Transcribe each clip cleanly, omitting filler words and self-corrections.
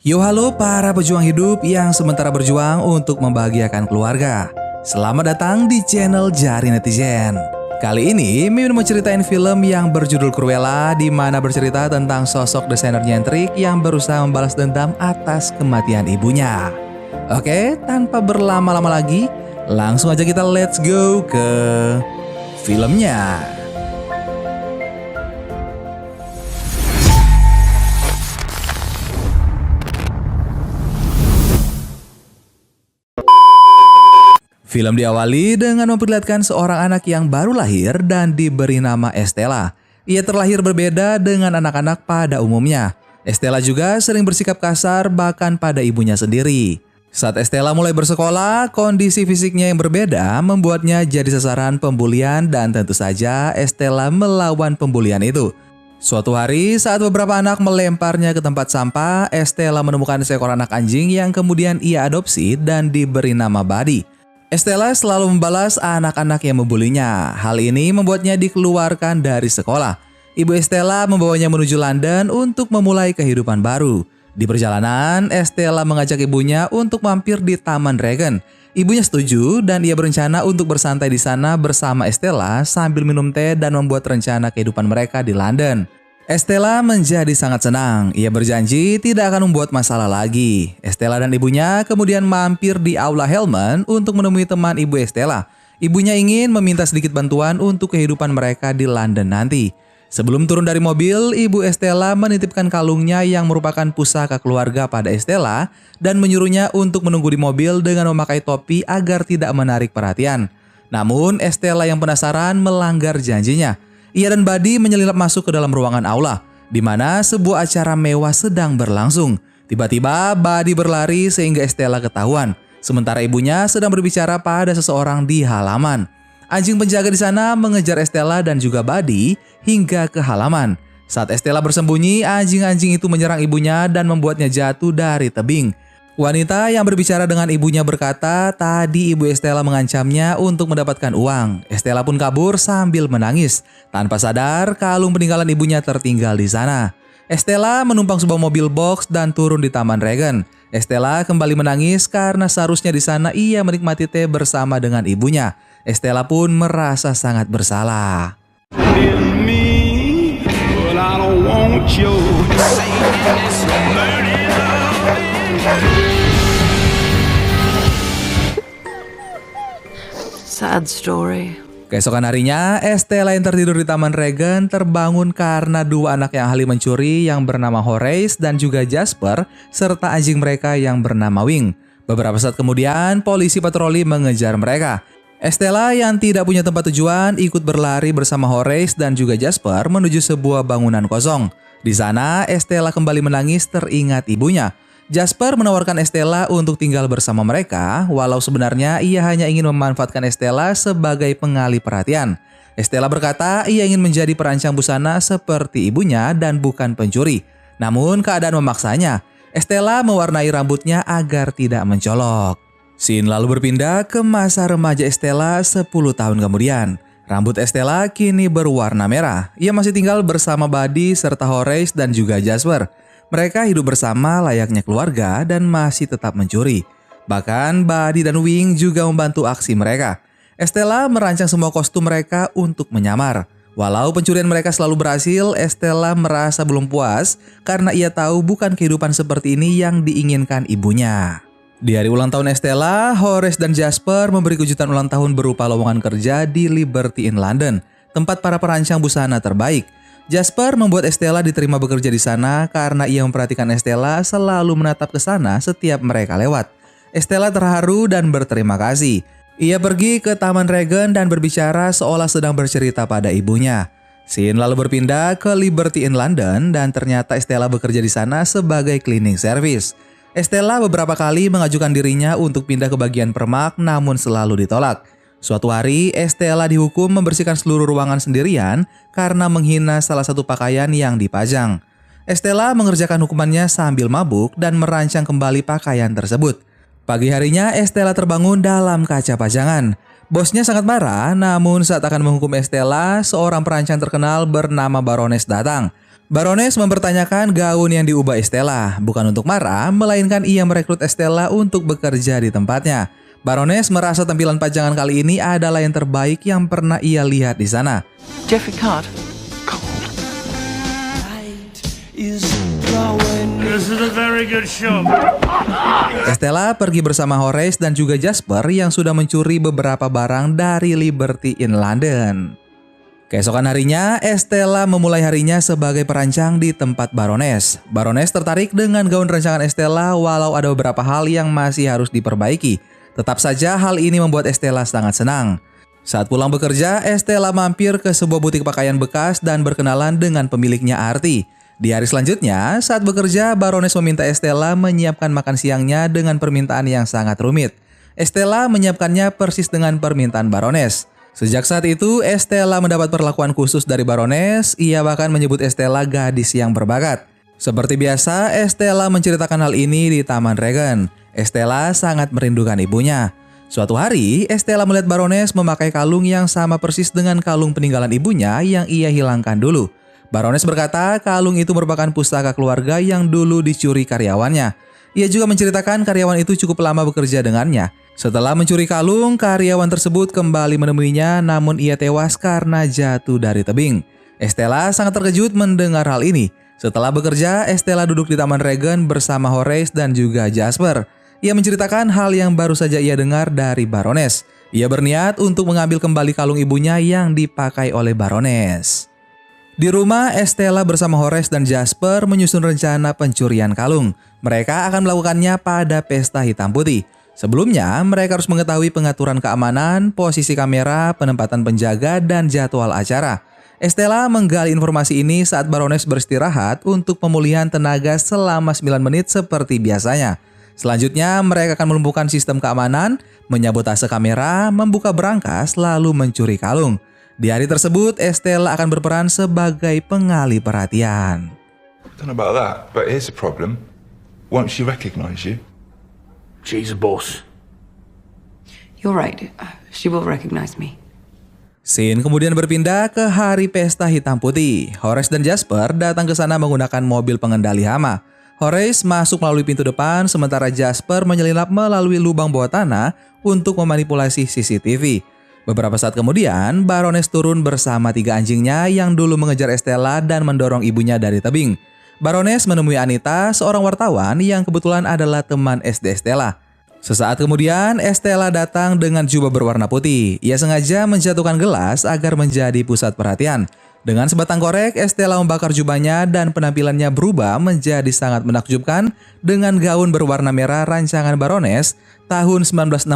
Yo halo para pejuang hidup yang sementara berjuang untuk membahagiakan keluarga. Selamat datang di channel Jari Netizen. Kali ini Mimin mau ceritain film yang berjudul Cruella, di mana bercerita tentang sosok desainer nyentrik yang berusaha membalas dendam atas kematian ibunya. Oke, tanpa berlama-lama lagi, langsung aja kita let's go ke filmnya. Film diawali dengan memperlihatkan seorang anak yang baru lahir dan diberi nama Estella. Ia terlahir berbeda dengan anak-anak pada umumnya. Estella juga sering bersikap kasar bahkan pada ibunya sendiri. Saat Estella mulai bersekolah, kondisi fisiknya yang berbeda membuatnya jadi sasaran pembulian dan tentu saja Estella melawan pembulian itu. Suatu hari saat beberapa anak melemparnya ke tempat sampah, Estella menemukan seekor anak anjing yang kemudian ia adopsi dan diberi nama Buddy. Estella selalu membalas anak-anak yang membulinya. Hal ini membuatnya dikeluarkan dari sekolah. Ibu Estella membawanya menuju London untuk memulai kehidupan baru. Di perjalanan, Estella mengajak ibunya untuk mampir di Taman Regent. Ibunya setuju dan ia berencana untuk bersantai di sana bersama Estella sambil minum teh dan membuat rencana kehidupan mereka di London. Estella menjadi sangat senang. Ia berjanji tidak akan membuat masalah lagi. Estella dan ibunya kemudian mampir di Aula Hellman untuk menemui teman ibu Estella. Ibunya ingin meminta sedikit bantuan untuk kehidupan mereka di London nanti. Sebelum turun dari mobil, ibu Estella menitipkan kalungnya yang merupakan pusaka keluarga pada Estella dan menyuruhnya untuk menunggu di mobil dengan memakai topi agar tidak menarik perhatian. Namun Estella yang penasaran melanggar janjinya. Ia dan Buddy menyelinap masuk ke dalam ruangan aula, di mana sebuah acara mewah sedang berlangsung. Tiba-tiba Buddy berlari sehingga Estella ketahuan, sementara ibunya sedang berbicara pada seseorang di halaman. Anjing penjaga di sana mengejar Estella dan juga Buddy hingga ke halaman. Saat Estella bersembunyi, anjing-anjing itu menyerang ibunya dan membuatnya jatuh dari tebing. Wanita yang berbicara dengan ibunya berkata, tadi ibu Estella mengancamnya untuk mendapatkan uang. Estella pun kabur sambil menangis. Tanpa sadar, kalung peninggalan ibunya tertinggal di sana. Estella menumpang sebuah mobil box dan turun di Taman Regent. Estella kembali menangis karena seharusnya di sana ia menikmati teh bersama dengan ibunya. Estella pun merasa sangat bersalah. Sad story. Keesokan harinya, Estella yang tertidur di Taman Regent terbangun karena dua anak yang ahli mencuri yang bernama Horace dan juga Jasper, serta anjing mereka yang bernama Wing. Beberapa saat kemudian, polisi patroli mengejar mereka. Estella yang tidak punya tempat tujuan ikut berlari bersama Horace dan juga Jasper menuju sebuah bangunan kosong. Di sana, Estella kembali menangis teringat ibunya. Jasper menawarkan Estella untuk tinggal bersama mereka, walau sebenarnya ia hanya ingin memanfaatkan Estella sebagai pengalih perhatian. Estella berkata ia ingin menjadi perancang busana seperti ibunya dan bukan pencuri. Namun keadaan memaksanya. Estella mewarnai rambutnya agar tidak mencolok. Scene lalu berpindah ke masa remaja Estella 10 tahun kemudian. Rambut Estella kini berwarna merah. Ia masih tinggal bersama Buddy serta Horace dan juga Jasper. Mereka hidup bersama layaknya keluarga dan masih tetap mencuri. Bahkan Buddy dan Wing juga membantu aksi mereka. Estella merancang semua kostum mereka untuk menyamar. Walau pencurian mereka selalu berhasil, Estella merasa belum puas karena ia tahu bukan kehidupan seperti ini yang diinginkan ibunya. Di hari ulang tahun Estella, Horace dan Jasper memberi kejutan ulang tahun berupa lowongan kerja di Liberty Inn London, tempat para perancang busana terbaik. Jasper membuat Estella diterima bekerja di sana karena ia memperhatikan Estella selalu menatap ke sana setiap mereka lewat. Estella terharu dan berterima kasih. Ia pergi ke Taman Regent dan berbicara seolah sedang bercerita pada ibunya. Scene lalu berpindah ke Liberty Inn London dan ternyata Estella bekerja di sana sebagai cleaning service. Estella beberapa kali mengajukan dirinya untuk pindah ke bagian permak namun selalu ditolak. Suatu hari, Estella dihukum membersihkan seluruh ruangan sendirian karena menghina salah satu pakaian yang dipajang. Estella mengerjakan hukumannya sambil mabuk dan merancang kembali pakaian tersebut. Pagi harinya, Estella terbangun dalam kaca pajangan. Bosnya sangat marah, namun saat akan menghukum Estella, seorang perancang terkenal bernama Baroness datang. Baroness mempertanyakan gaun yang diubah Estella, bukan untuk marah, melainkan ia merekrut Estella untuk bekerja di tempatnya. Baroness merasa tampilan pajangan kali ini adalah yang terbaik yang pernah ia lihat di sana. Jeffrey Card. This is a very good show. Estella pergi bersama Horace dan juga Jasper yang sudah mencuri beberapa barang dari Liberty in London. Keesokan harinya, Estella memulai harinya sebagai perancang di tempat Baroness. Baroness tertarik dengan gaun rancangan Estella walau ada beberapa hal yang masih harus diperbaiki. Tetap saja hal ini membuat Estella sangat senang. Saat pulang bekerja, Estella mampir ke sebuah butik pakaian bekas dan berkenalan dengan pemiliknya Artie. Di hari selanjutnya, saat bekerja, Baroness meminta Estella menyiapkan makan siangnya dengan permintaan yang sangat rumit. Estella menyiapkannya persis dengan permintaan Baroness. Sejak saat itu, Estella mendapat perlakuan khusus dari Baroness. Ia bahkan menyebut Estella gadis yang berbakat. Seperti biasa, Estella menceritakan hal ini di Taman Regen. Estella sangat merindukan ibunya. Suatu hari, Estella melihat Baroness memakai kalung yang sama persis dengan kalung peninggalan ibunya yang ia hilangkan dulu. Baroness berkata kalung itu merupakan pustaka keluarga yang dulu dicuri karyawannya. Ia juga menceritakan karyawan itu cukup lama bekerja dengannya. Setelah mencuri kalung, karyawan tersebut kembali menemuinya namun ia tewas karena jatuh dari tebing. Estella sangat terkejut mendengar hal ini. Setelah bekerja, Estella duduk di Taman Regen bersama Horace dan juga Jasper. Ia menceritakan hal yang baru saja ia dengar dari Baroness. Ia berniat untuk mengambil kembali kalung ibunya yang dipakai oleh Baroness. Di rumah, Estella bersama Horace dan Jasper menyusun rencana pencurian kalung. Mereka akan melakukannya pada pesta hitam putih. Sebelumnya, mereka harus mengetahui pengaturan keamanan, posisi kamera, penempatan penjaga, dan jadwal acara. Estella menggali informasi ini saat Baroness beristirahat untuk pemulihan tenaga selama 9 menit seperti biasanya. Selanjutnya, mereka akan melumpuhkan sistem keamanan, menyabotase kamera, membuka berangkas, lalu mencuri kalung. Di hari tersebut, Estella akan berperan sebagai pengalih perhatian. I don't know about that, but here's the problem. Won't she recognize you? She's a boss. You're right. She will recognize me. Scene kemudian berpindah ke hari pesta hitam putih. Horace dan Jasper datang ke sana menggunakan mobil pengendali hama. Horace masuk melalui pintu depan, sementara Jasper menyelinap melalui lubang bawah tanah untuk memanipulasi CCTV. Beberapa saat kemudian, Baroness turun bersama 3 anjingnya yang dulu mengejar Estella dan mendorong ibunya dari tebing. Baroness menemui Anita, seorang wartawan yang kebetulan adalah teman SD Estella. Sesaat kemudian, Estella datang dengan jubah berwarna putih. Ia sengaja menjatuhkan gelas agar menjadi pusat perhatian. Dengan sebatang korek, Estella membakar jubahnya dan penampilannya berubah menjadi sangat menakjubkan dengan gaun berwarna merah rancangan Baroness tahun 1965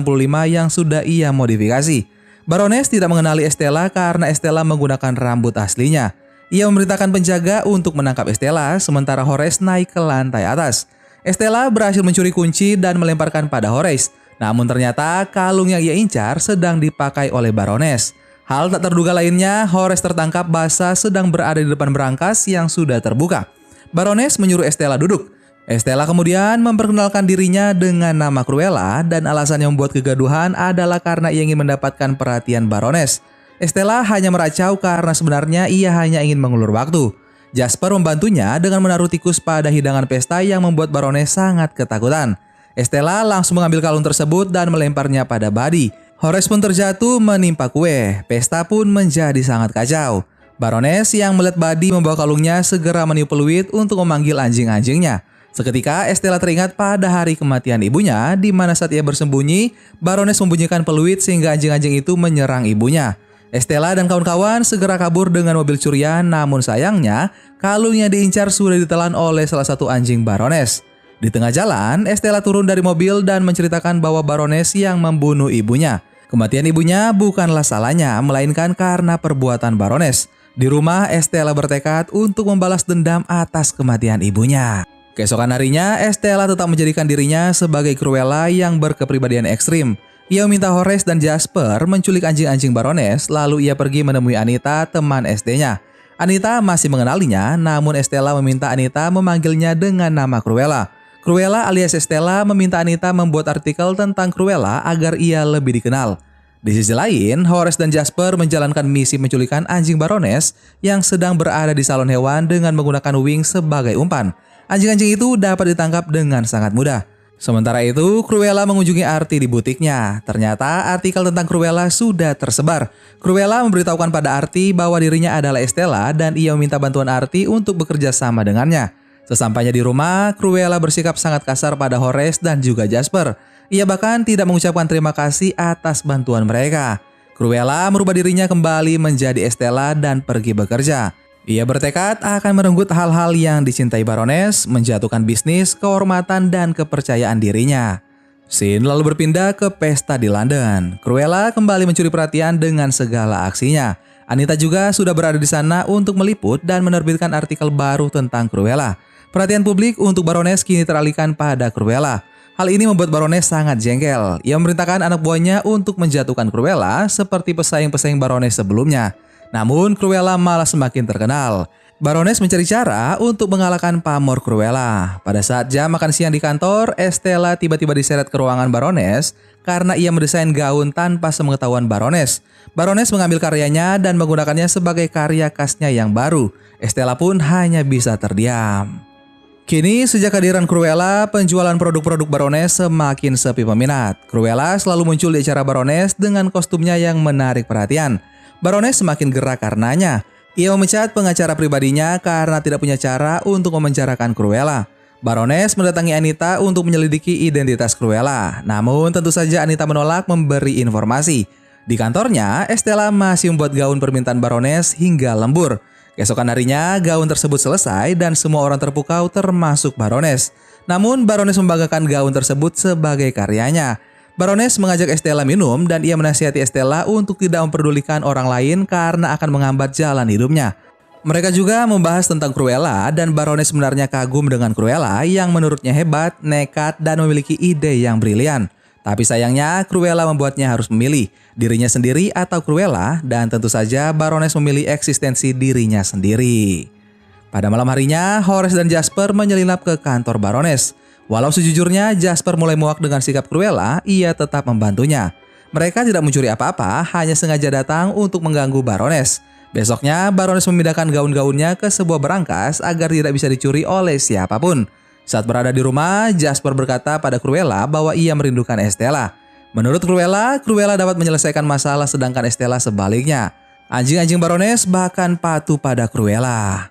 yang sudah ia modifikasi. Baroness tidak mengenali Estella karena Estella menggunakan rambut aslinya. Ia memerintahkan penjaga untuk menangkap Estella, sementara Horace naik ke lantai atas. Estella berhasil mencuri kunci dan melemparkan pada Horace. Namun ternyata kalung yang ia incar sedang dipakai oleh Baroness. Hal tak terduga lainnya, Horace tertangkap basah sedang berada di depan berangkas yang sudah terbuka. Baroness menyuruh Estella duduk. Estella kemudian memperkenalkan dirinya dengan nama Cruella dan alasan yang membuat kegaduhan adalah karena ia ingin mendapatkan perhatian Baroness. Estella hanya meracau karena sebenarnya ia hanya ingin mengulur waktu. Jasper membantunya dengan menaruh tikus pada hidangan pesta yang membuat Baroness sangat ketakutan. Estella langsung mengambil kalung tersebut dan melemparnya pada Buddy. Horace pun terjatuh menimpa kue. Pesta pun menjadi sangat kacau. Baroness yang melihat Buddy membawa kalungnya segera meniup peluit untuk memanggil anjing-anjingnya. Seketika Estella teringat pada hari kematian ibunya, di mana saat ia bersembunyi, Baroness membunyikan peluit sehingga anjing-anjing itu menyerang ibunya. Estella dan kawan-kawan segera kabur dengan mobil curian, namun sayangnya kalung yang diincar sudah ditelan oleh salah satu anjing Baroness. Di tengah jalan, Estella turun dari mobil dan menceritakan bahwa Baroness yang membunuh ibunya. Kematian ibunya bukanlah salahnya, melainkan karena perbuatan Baroness. Di rumah, Estella bertekad untuk membalas dendam atas kematian ibunya. Keesokan harinya, Estella tetap menjadikan dirinya sebagai Cruella yang berkepribadian ekstrim. Ia meminta Horace dan Jasper menculik anjing-anjing Baroness, lalu ia pergi menemui Anita, teman SD-nya. Anita masih mengenalinya, namun Estella meminta Anita memanggilnya dengan nama Cruella. Cruella alias Estella meminta Anita membuat artikel tentang Cruella agar ia lebih dikenal. Di sisi lain, Horace dan Jasper menjalankan misi penculikan anjing Baroness yang sedang berada di salon hewan dengan menggunakan Wing sebagai umpan. Anjing-anjing itu dapat ditangkap dengan sangat mudah. Sementara itu, Cruella mengunjungi Artie di butiknya. Ternyata artikel tentang Cruella sudah tersebar. Cruella memberitahukan pada Artie bahwa dirinya adalah Estella dan ia meminta bantuan Artie untuk bekerja sama dengannya. Sesampainya di rumah, Cruella bersikap sangat kasar pada Horace dan juga Jasper. Ia bahkan tidak mengucapkan terima kasih atas bantuan mereka. Cruella merubah dirinya kembali menjadi Estella dan pergi bekerja. Ia bertekad akan merenggut hal-hal yang dicintai Baroness, menjatuhkan bisnis, kehormatan, dan kepercayaan dirinya. Scene lalu berpindah ke pesta di London. Cruella kembali mencuri perhatian dengan segala aksinya. Anita juga sudah berada di sana untuk meliput dan menerbitkan artikel baru tentang Cruella. Perhatian publik untuk Baroness kini teralihkan pada Cruella. Hal ini membuat Baroness sangat jengkel. Ia memerintahkan anak buahnya untuk menjatuhkan Cruella seperti pesaing-pesaing Baroness sebelumnya. Namun Cruella malah semakin terkenal. Baroness mencari cara untuk mengalahkan pamor Cruella. Pada saat jam makan siang di kantor, Estella tiba-tiba diseret ke ruangan Baroness karena ia mendesain gaun tanpa sepengetahuan Baroness. Baroness mengambil karyanya dan menggunakannya sebagai karya khasnya yang baru. Estella pun hanya bisa terdiam. Kini, sejak kehadiran Cruella, penjualan produk-produk Baroness semakin sepi peminat. Cruella selalu muncul di acara Baroness dengan kostumnya yang menarik perhatian. Baroness semakin gerak karenanya. Ia memecat pengacara pribadinya karena tidak punya cara untuk memenjarakan Cruella. Baroness mendatangi Anita untuk menyelidiki identitas Cruella. Namun tentu saja Anita menolak memberi informasi. Di kantornya, Estella masih membuat gaun permintaan Baroness hingga lembur. Keesokan harinya, gaun tersebut selesai dan semua orang terpukau termasuk Baroness. Namun, Baroness membanggakan gaun tersebut sebagai karyanya. Baroness mengajak Estella minum dan ia menasihati Estella untuk tidak memperdulikan orang lain karena akan menghambat jalan hidupnya. Mereka juga membahas tentang Cruella dan Baroness sebenarnya kagum dengan Cruella yang menurutnya hebat, nekat, dan memiliki ide yang brilian. Tapi sayangnya Cruella membuatnya harus memilih dirinya sendiri atau Cruella, dan tentu saja Baroness memilih eksistensi dirinya sendiri. Pada malam harinya, Horace dan Jasper menyelinap ke kantor Baroness. Walau sejujurnya Jasper mulai muak dengan sikap Cruella, ia tetap membantunya. Mereka tidak mencuri apa-apa, hanya sengaja datang untuk mengganggu Baroness. Besoknya, Baroness memindahkan gaun-gaunnya ke sebuah berangkas agar tidak bisa dicuri oleh siapapun. Saat berada di rumah, Jasper berkata pada Cruella bahwa ia merindukan Estella. Menurut Cruella, Cruella dapat menyelesaikan masalah sedangkan Estella sebaliknya. Anjing-anjing Baroness bahkan patuh pada Cruella.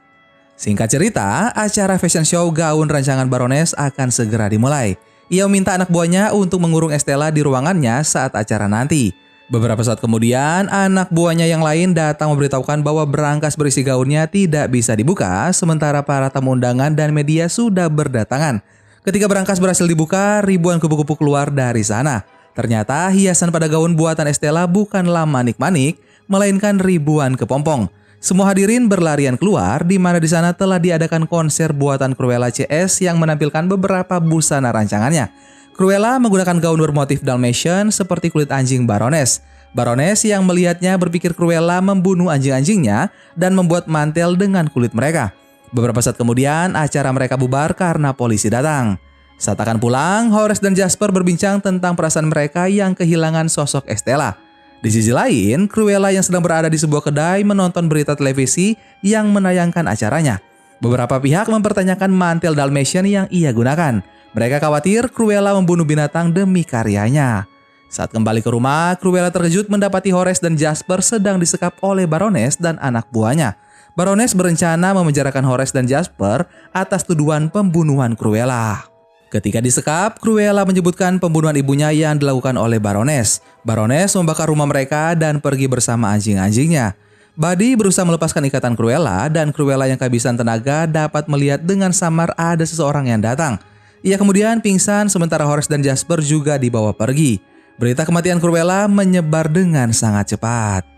Singkat cerita, acara fashion show gaun rancangan Baroness akan segera dimulai. Ia meminta anak buahnya untuk mengurung Estella di ruangannya saat acara nanti. Beberapa saat kemudian, anak buahnya yang lain datang memberitahukan bahwa berangkas berisi gaunnya tidak bisa dibuka, sementara para tamu undangan dan media sudah berdatangan. Ketika berangkas berhasil dibuka, ribuan kupu-kupu keluar dari sana. Ternyata hiasan pada gaun buatan Estella bukanlah manik-manik, melainkan ribuan kepompong. Semua hadirin berlarian keluar, di mana di sana telah diadakan konser buatan Cruella CS yang menampilkan beberapa busana rancangannya. Cruella menggunakan gaun bermotif Dalmatian seperti kulit anjing Baroness. Baroness yang melihatnya berpikir Cruella membunuh anjing-anjingnya dan membuat mantel dengan kulit mereka. Beberapa saat kemudian, acara mereka bubar karena polisi datang. Saat akan pulang, Horace dan Jasper berbincang tentang perasaan mereka yang kehilangan sosok Estella. Di sisi lain, Cruella yang sedang berada di sebuah kedai menonton berita televisi yang menayangkan acaranya. Beberapa pihak mempertanyakan mantel Dalmatian yang ia gunakan. Mereka khawatir Cruella membunuh binatang demi karyanya. Saat kembali ke rumah, Cruella terkejut mendapati Horace dan Jasper sedang disekap oleh Baroness dan anak buahnya. Baroness berencana memenjarakan Horace dan Jasper atas tuduhan pembunuhan Cruella. Ketika disekap, Cruella menyebutkan pembunuhan ibunya yang dilakukan oleh Baroness. Baroness membakar rumah mereka dan pergi bersama anjing-anjingnya. Buddy berusaha melepaskan ikatan Cruella dan Cruella yang kehabisan tenaga dapat melihat dengan samar ada seseorang yang datang. Ia kemudian pingsan sementara Horace dan Jasper juga dibawa pergi. Berita kematian Cruella menyebar dengan sangat cepat.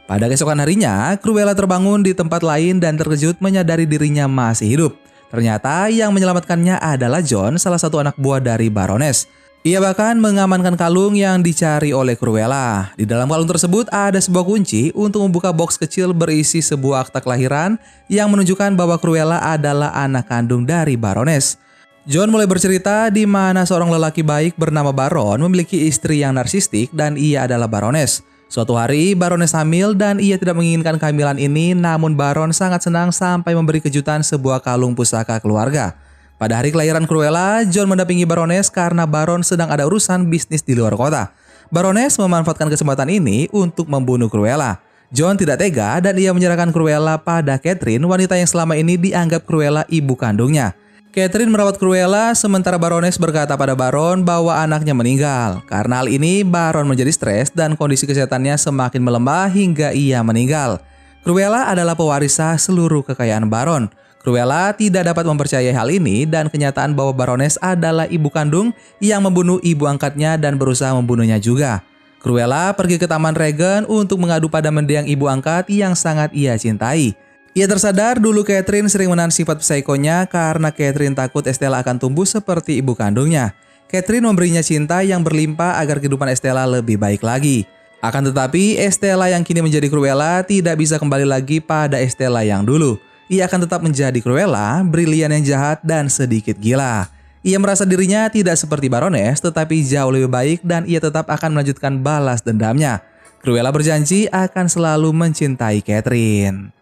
Pada keesokan harinya, Cruella terbangun di tempat lain dan terkejut menyadari dirinya masih hidup. Ternyata yang menyelamatkannya adalah John, salah satu anak buah dari Baroness. Ia bahkan mengamankan kalung yang dicari oleh Cruella. Di dalam kalung tersebut ada sebuah kunci untuk membuka box kecil berisi sebuah akta kelahiran yang menunjukkan bahwa Cruella adalah anak kandung dari Baroness. John mulai bercerita di mana seorang lelaki baik bernama Baron memiliki istri yang narsistik dan ia adalah Baroness. Suatu hari, Baroness hamil dan ia tidak menginginkan kehamilan ini, namun Baron sangat senang sampai memberi kejutan sebuah kalung pusaka keluarga. Pada hari kelahiran Cruella, John mendampingi Baroness karena Baron sedang ada urusan bisnis di luar kota. Baroness memanfaatkan kesempatan ini untuk membunuh Cruella. John tidak tega dan ia menyerahkan Cruella pada Catherine, wanita yang selama ini dianggap Cruella ibu kandungnya. Catherine merawat Cruella sementara Baroness berkata pada Baron bahwa anaknya meninggal. Karena hal ini, Baron menjadi stres dan kondisi kesehatannya semakin melemah hingga ia meninggal. Cruella adalah pewaris sah seluruh kekayaan Baron. Cruella tidak dapat mempercayai hal ini dan kenyataan bahwa Baroness adalah ibu kandung yang membunuh ibu angkatnya dan berusaha membunuhnya juga. Cruella pergi ke Taman Regen untuk mengadu pada mendiang ibu angkat yang sangat ia cintai. Ia tersadar dulu Catherine sering menahan sifat psikonya karena Catherine takut Estella akan tumbuh seperti ibu kandungnya. Catherine memberinya cinta yang berlimpah agar kehidupan Estella lebih baik lagi. Akan tetapi, Estella yang kini menjadi Cruella tidak bisa kembali lagi pada Estella yang dulu. Ia akan tetap menjadi Cruella, brilian yang jahat dan sedikit gila. Ia merasa dirinya tidak seperti Baroness tetapi jauh lebih baik dan ia tetap akan melanjutkan balas dendamnya. Cruella berjanji akan selalu mencintai Catherine.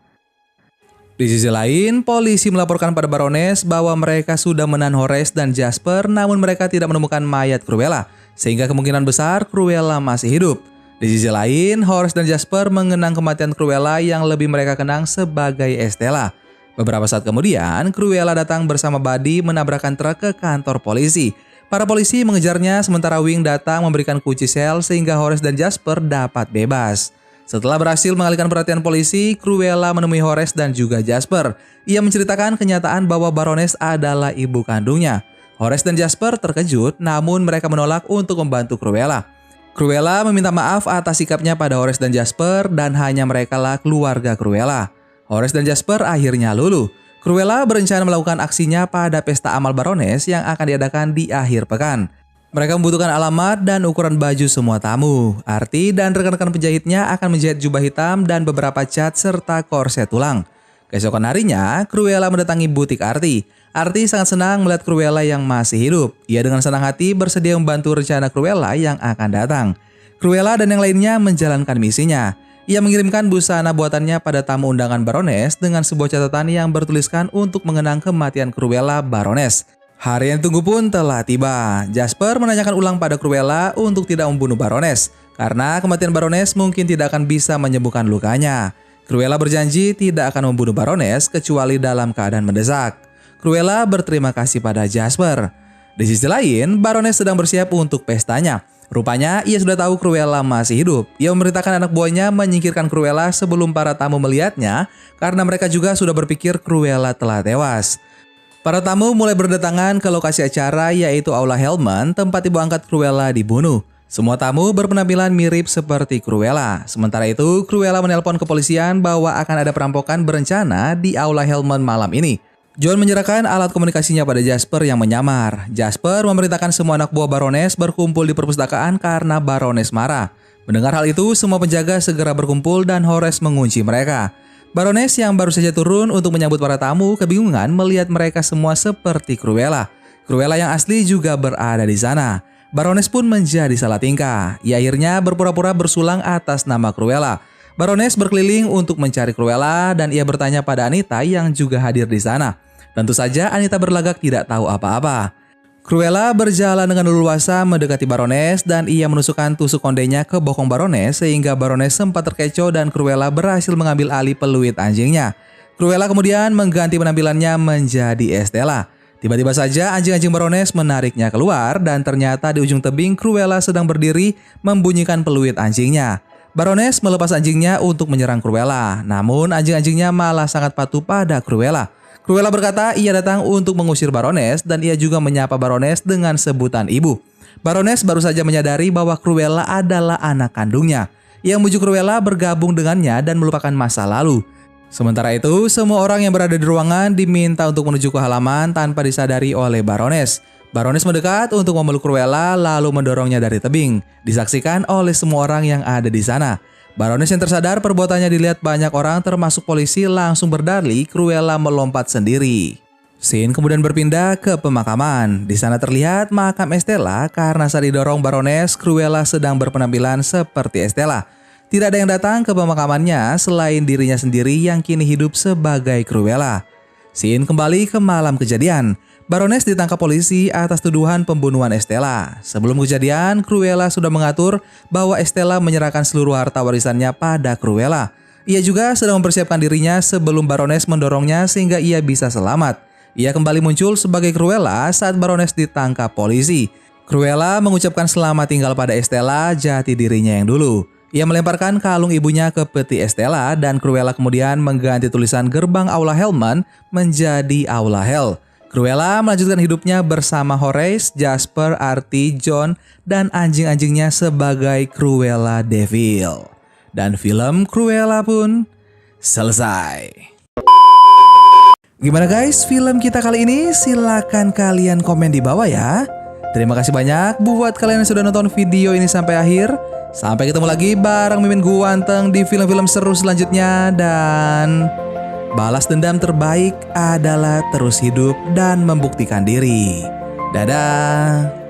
Di sisi lain, polisi melaporkan pada Baroness bahwa mereka sudah menahan Horace dan Jasper namun mereka tidak menemukan mayat Cruella, sehingga kemungkinan besar Cruella masih hidup. Di sisi lain, Horace dan Jasper mengenang kematian Cruella yang lebih mereka kenang sebagai Estella. Beberapa saat kemudian, Cruella datang bersama Buddy menabrakkan truk ke kantor polisi. Para polisi mengejarnya sementara Wing datang memberikan kunci sel sehingga Horace dan Jasper dapat bebas. Setelah berhasil mengalihkan perhatian polisi, Cruella menemui Horace dan juga Jasper. Ia menceritakan kenyataan bahwa Baroness adalah ibu kandungnya. Horace dan Jasper terkejut, namun mereka menolak untuk membantu Cruella. Cruella meminta maaf atas sikapnya pada Horace dan Jasper dan hanya merekalah keluarga Cruella. Horace dan Jasper akhirnya luluh. Cruella berencana melakukan aksinya pada pesta amal Baroness yang akan diadakan di akhir pekan. Mereka membutuhkan alamat dan ukuran baju semua tamu. Artie dan rekan-rekan penjahitnya akan menjahit jubah hitam dan beberapa cat serta korset tulang. Keesokan harinya, Cruella mendatangi butik Artie. Artie sangat senang melihat Cruella yang masih hidup. Ia dengan senang hati bersedia membantu rencana Cruella yang akan datang. Cruella dan yang lainnya menjalankan misinya. Ia mengirimkan busana buatannya pada tamu undangan Baroness dengan sebuah catatan yang bertuliskan untuk mengenang kematian Cruella Baroness. Hari yang ditunggu pun telah tiba. Jasper menanyakan ulang pada Cruella untuk tidak membunuh Baroness karena kematian Baroness mungkin tidak akan bisa menyembuhkan lukanya. Cruella berjanji tidak akan membunuh Baroness kecuali dalam keadaan mendesak. Cruella berterima kasih pada Jasper. Di sisi lain, Baroness sedang bersiap untuk pestanya. Rupanya ia sudah tahu Cruella masih hidup. Ia memerintahkan anak buahnya menyingkirkan Cruella sebelum para tamu melihatnya karena mereka juga sudah berpikir Cruella telah tewas. Para tamu mulai berdatangan ke lokasi acara yaitu Aula Hellman, tempat ibu angkat Cruella dibunuh. Semua tamu berpenampilan mirip seperti Cruella. Sementara itu, Cruella menelpon kepolisian bahwa akan ada perampokan berencana di Aula Hellman malam ini. John menyerahkan alat komunikasinya pada Jasper yang menyamar. Jasper memerintahkan semua anak buah Baroness berkumpul di perpustakaan karena Baroness marah. Mendengar hal itu, semua penjaga segera berkumpul dan Horace mengunci mereka. Baroness yang baru saja turun untuk menyambut para tamu kebingungan melihat mereka semua seperti Cruella. Cruella yang asli juga berada di sana. Baroness pun menjadi salah tingkah. Ia akhirnya berpura-pura bersulang atas nama Cruella. Baroness berkeliling untuk mencari Cruella dan ia bertanya pada Anita yang juga hadir di sana. Tentu saja Anita berlagak tidak tahu apa-apa. Cruella berjalan dengan leluasa mendekati Baroness dan ia menusukkan tusuk kondenya ke bokong Baroness sehingga Baroness sempat terkecoh dan Cruella berhasil mengambil alih peluit anjingnya. Cruella kemudian mengganti penampilannya menjadi Estella. Tiba-tiba saja anjing-anjing Baroness menariknya keluar dan ternyata di ujung tebing Cruella sedang berdiri membunyikan peluit anjingnya. Baroness melepas anjingnya untuk menyerang Cruella, namun anjing-anjingnya malah sangat patuh pada Cruella. Cruella berkata ia datang untuk mengusir Baroness dan ia juga menyapa Baroness dengan sebutan ibu. Baroness baru saja menyadari bahwa Cruella adalah anak kandungnya. Ia membujuk Cruella bergabung dengannya dan melupakan masa lalu. Sementara itu, semua orang yang berada di ruangan diminta untuk menuju ke halaman tanpa disadari oleh Baroness. Baroness mendekat untuk memeluk Cruella lalu mendorongnya dari tebing. Disaksikan oleh semua orang yang ada di sana. Baroness yang tersadar perbuatannya dilihat banyak orang termasuk polisi langsung berdalih Cruella melompat sendiri. Scene kemudian berpindah ke pemakaman. Di sana terlihat makam Estella karena saat didorong Baroness, Cruella sedang berpenampilan seperti Estella. Tidak ada yang datang ke pemakamannya selain dirinya sendiri yang kini hidup sebagai Cruella. Scene kembali ke malam kejadian. Baroness ditangkap polisi atas tuduhan pembunuhan Estella. Sebelum kejadian, Cruella sudah mengatur bahwa Estella menyerahkan seluruh harta warisannya pada Cruella. Ia juga sedang mempersiapkan dirinya sebelum Baroness mendorongnya sehingga ia bisa selamat. Ia kembali muncul sebagai Cruella saat Baroness ditangkap polisi. Cruella mengucapkan selamat tinggal pada Estella, jati dirinya yang dulu. Ia melemparkan kalung ibunya ke peti Estella dan Cruella kemudian mengganti tulisan gerbang Aula Hellman menjadi Aula Hell. Cruella melanjutkan hidupnya bersama Horace, Jasper, Artie, John, dan anjing-anjingnya sebagai Cruella Devil. Dan film Cruella pun selesai. Gimana guys film kita kali ini? Silahkan kalian komen di bawah ya. Terima kasih banyak buat kalian yang sudah nonton video ini sampai akhir. Sampai ketemu lagi bareng Mimin Guanteng di film-film seru selanjutnya. Dan balas dendam terbaik adalah terus hidup dan membuktikan diri. Dadah.